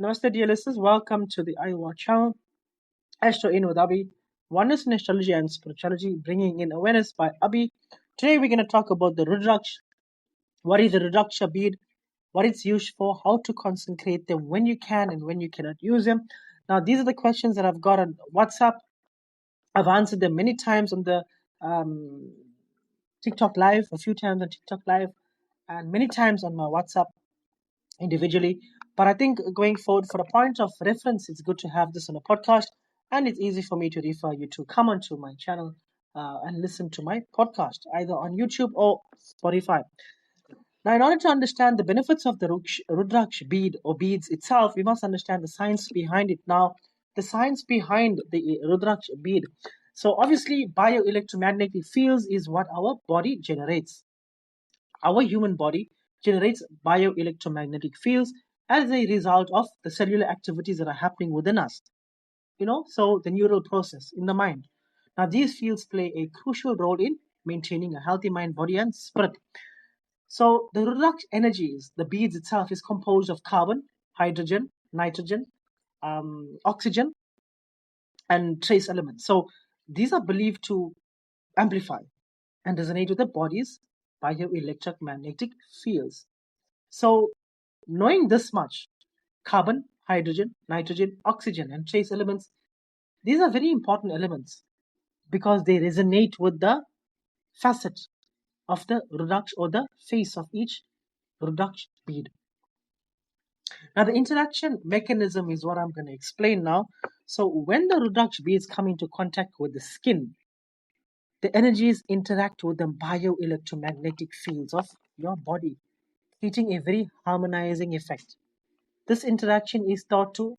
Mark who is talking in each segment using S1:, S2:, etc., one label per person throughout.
S1: Namaste, dear listeners. Welcome to the Iowa channel. Astro in with Abhi. Oneness in astrology and spirituality, bringing in awareness by Abhi. Today, we're going to talk about the Rudraksha. What is the Rudraksha bead? What it's used for? How to consecrate them when you can and when you cannot use them. Now, these are the questions that I've got on WhatsApp. I've answered them many times on the um, TikTok Live, a few times on TikTok Live, and many times on my WhatsApp individually. But I think going forward, for a point of reference, it's good to have this on a podcast, and it's easy for me to refer you to come onto my channel and listen to my podcast, either on YouTube or Spotify. Now, in order to understand the benefits of the Rudraksh bead or beads itself, we must understand the science behind it. Now, the science behind the Rudraksh bead. So, obviously, bioelectromagnetic fields is what our body generates. Our human body generates bioelectromagnetic fields as a result of the cellular activities that are happening within us. So the neural process in the mind. Now, these fields play a crucial role in maintaining a healthy mind, body, and spirit. So the Rudraksh energies, the beads itself, is composed of carbon, hydrogen, nitrogen, oxygen, and trace elements. So these are believed to amplify and resonate with the body's bioelectromagnetic fields. So, knowing this much, carbon, hydrogen, nitrogen, oxygen, and trace elements, these are very important elements because they resonate with the facet of the Rudraksh or the face of each Rudraksh bead. Now, the interaction mechanism is what I'm going to explain now. So, when the Rudraksh beads come into contact with the skin, the energies interact with the bioelectromagnetic fields of your body, creating a very harmonizing effect. This interaction is thought to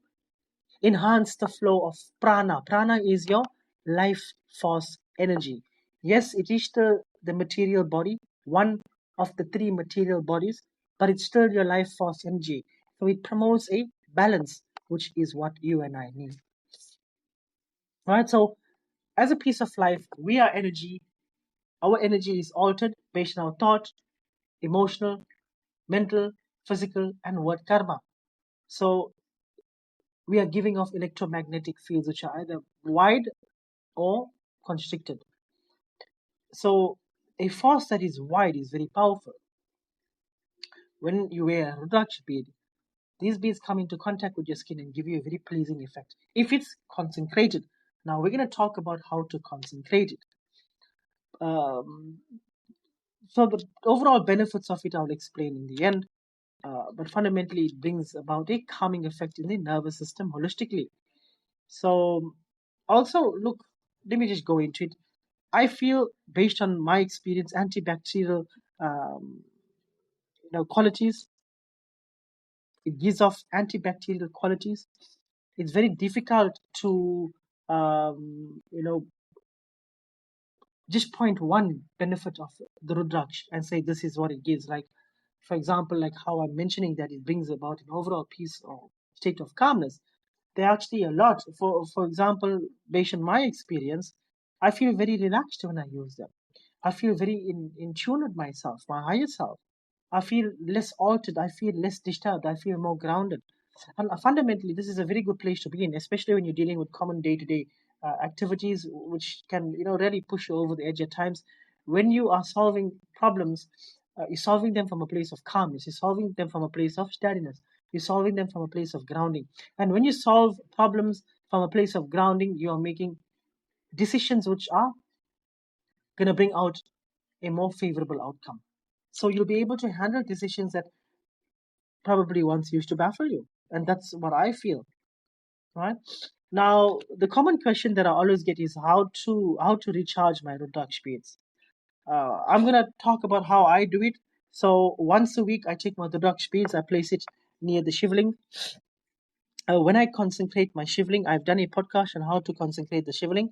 S1: enhance the flow of prana. Prana is your life force energy. Yes, it is still the material body, one of the three material bodies, but it's still your life force energy. So it promotes a balance, which is what you and I need. Right? So, as a piece of life, we are energy. Our energy is altered based on our thought, emotional, mental, physical, and word karma. So, we are giving off electromagnetic fields which are either wide or constricted. So a force that is wide is very powerful. When you wear a Rudraksh bead, these beads come into contact with your skin and give you a very pleasing effect. If it's concentrated, now we're going to talk about how to concentrate it. Um, so the overall benefits of it I'll explain in the end. But fundamentally, it brings about a calming effect in the nervous system holistically. So, also, look, let me just go into it. I feel, based on my experience, antibacterial um, qualities. It gives off antibacterial qualities. It's very difficult to just point one benefit of the Rudraksh and say this is what it gives. Like, for example, like how I'm mentioning that it brings about an overall peace or state of calmness. There are actually a lot. For example, based on my experience, I feel very relaxed when I use them. I feel very in tune with myself, my higher self. I feel less altered. I feel less disturbed. I feel more grounded. And fundamentally, this is a very good place to be in, especially when you're dealing with common day-to-day activities, which can really push you over the edge at times. When you are solving problems, you're solving them from a place of calmness. You're solving them from a place of steadiness. You're solving them from a place of grounding. And when you solve problems from a place of grounding, you are making decisions which are going to bring out a more favorable outcome. So you'll be able to handle decisions that probably once used to baffle you. And that's what I feel. Right? Now, the common question that I always get is how to recharge my Rudraksh beads. I'm gonna talk about how I do it. So once a week, I take my Rudraksh beads, I place it near the shivling. When I consecrate my shivling, I've done a podcast on how to consecrate the shivling,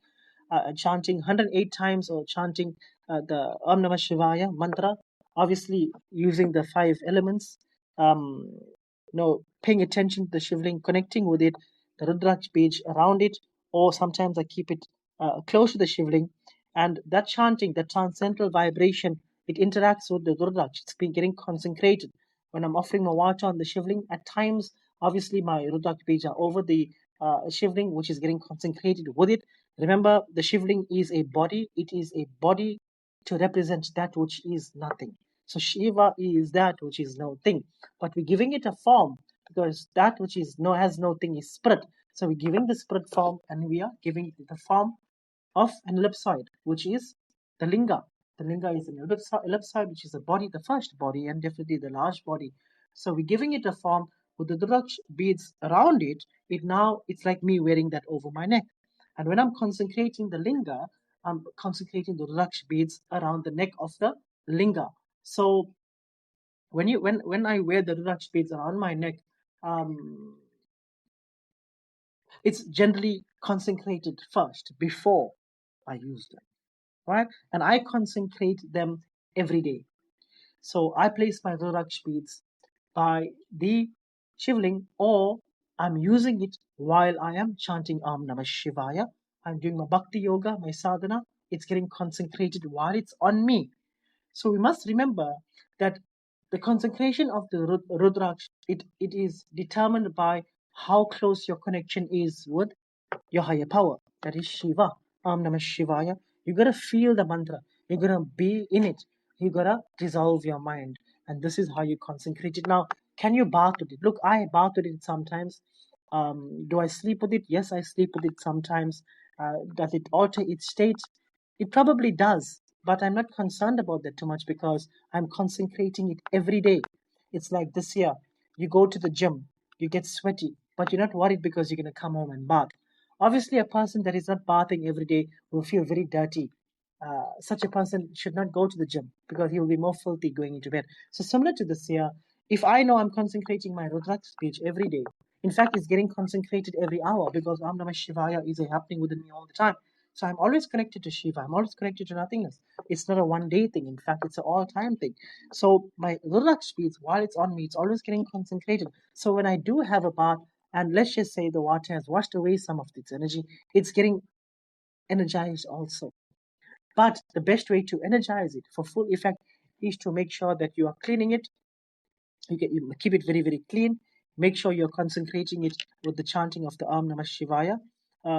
S1: chanting 108 times or chanting the Om Namah Shivaya mantra, obviously using the five elements, um, paying attention to the shivling, connecting with it, the Rudraksh page around it, or sometimes I keep it close to the shivling, and that chanting, that transcendental vibration, it interacts with the Rudraksh. It's been getting consecrated. When I'm offering my water on the shivling, at times Obviously, my Rudraksh beads are over the shivling, which is getting consecrated with it. Remember, the shivling is a body. It is a body to represent that which is nothing. So Shiva is that which is no thing, but we're giving it a form because that which is no has no thing is spirit. So we're giving the spirit form, and we are giving it the form of an ellipsoid, which is the linga. The linga is an ellipsoid, which is the body, the first body, and definitely the large body. So we're giving it a form with the Rudraksh beads around it. It's like me wearing that over my neck. And when I'm consecrating the linga, I'm consecrating the Rudraksh beads around the neck of the linga. So when I wear the Rudraksh beads around my neck, um, it's generally consecrated first before I use them, right? And I consecrate them every day. So I place my Rudraksha beads by the shivling, or I'm using it while I am chanting Om Namah Shivaya. I'm doing my bhakti yoga, my sadhana. It's getting consecrated while it's on me. So we must remember that the consecration of the Rudraksh, it is determined by how close your connection is with your higher power. That is Shiva. Om Namah Shivaya. You gotta feel the mantra. You gotta be in it. You gotta dissolve your mind. And this is how you consecrate it. Now, can you bath with it? Look, I bath with it sometimes. Do I sleep with it? Yes, I sleep with it sometimes. Does it alter its state? It probably does. But I'm not concerned about that too much because I'm consecrating it every day. It's like this year. You go to the gym, you get sweaty, but you're not worried because you're going to come home and bath. Obviously, a person that is not bathing every day will feel very dirty. Such a person should not go to the gym because he will be more filthy going into bed. So, similar to this here, if I know I'm consecrating my Rudraksh speech every day, in fact, it's getting consecrated every hour because Om Namah Shivaya is happening within me all the time. So, I'm always connected to Shiva. I'm always connected to nothingness. It's not a one day thing. In fact, it's an all time thing. So, my Rudraksh speech, while it's on me, it's always getting consecrated. So, when I do have a bath, and let's just say the water has washed away some of its energy, it's getting energized also. But the best way to energize it for full effect is to make sure that you are cleaning it. You keep it very, very clean. Make sure you're concentrating it with the chanting of the Om Namah Shivaya.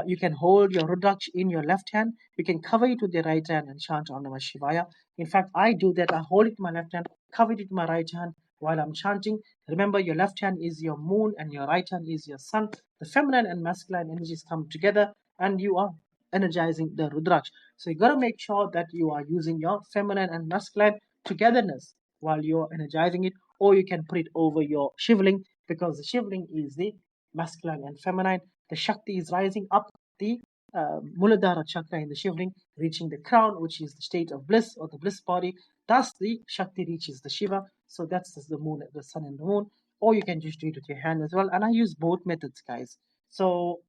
S1: You can hold your Rudraksh in your left hand. You can cover it with your right hand and chant Om Namah Shivaya. In fact, I do that. I hold it in my left hand, cover it in my right hand while I'm chanting. Remember, your left hand is your moon and your right hand is your sun. The feminine and masculine energies come together and you are energizing the Rudraksh. So you got to make sure that you are using your feminine and masculine togetherness while you're energizing it, or you can put it over your shivling because the shivling is the masculine and feminine. The Shakti is rising up the Muladhara chakra in the shivling, reaching the crown, which is the state of bliss or the bliss body. Thus, the Shakti reaches the Shiva. So that's the moon, the sun, and the moon. Or you can just do it with your hand as well. And I use both methods, guys. So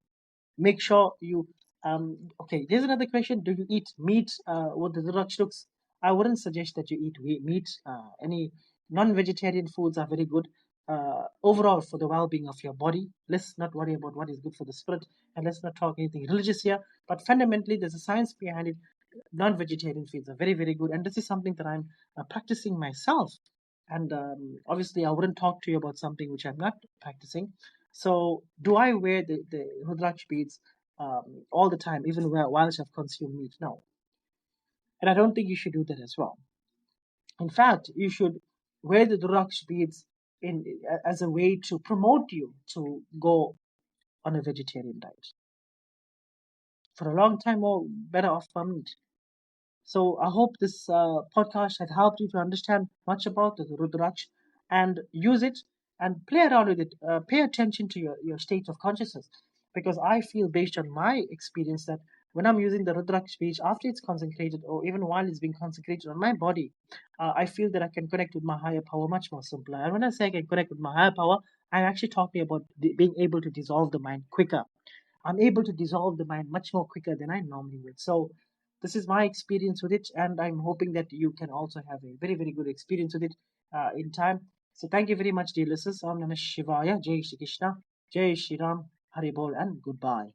S1: make sure you okay, there's another question. Do you eat meat with the Rudraksha? I wouldn't suggest that you eat meat. Any non-vegetarian foods are very good overall for the well-being of your body. Let's not worry about what is good for the spirit, and let's not talk anything religious here, but fundamentally there's a science behind it. Non-vegetarian foods are very, very good, and this is something that I'm practicing myself. And obviously I wouldn't talk to you about something which I'm not practicing. So, do I wear the Rudraksh beads all the time, even whilst I've consumed meat? No. And I don't think you should do that as well. In fact, you should wear the Rudraksh beads as a way to promote you to go on a vegetarian diet for a long time or better off from meat. So I hope this podcast has helped you to understand much about the Rudraksh and use it and play around with it. Pay attention to your state of consciousness because I feel based on my experience that when I'm using the Rudraksh speech after it's consecrated or even while it's being consecrated on my body, I feel that I can connect with my higher power much more simpler. And when I say I can connect with my higher power, I'm actually talking about being able to dissolve the mind quicker. I'm able to dissolve the mind much more quicker than I normally would. So this is my experience with it, and I'm hoping that you can also have a very, very good experience with it in time. So thank you very much, dear listeners. Om Namah Shivaya, Jai Shri Krishna, Jai Shri Ram, Hari Bol, and goodbye.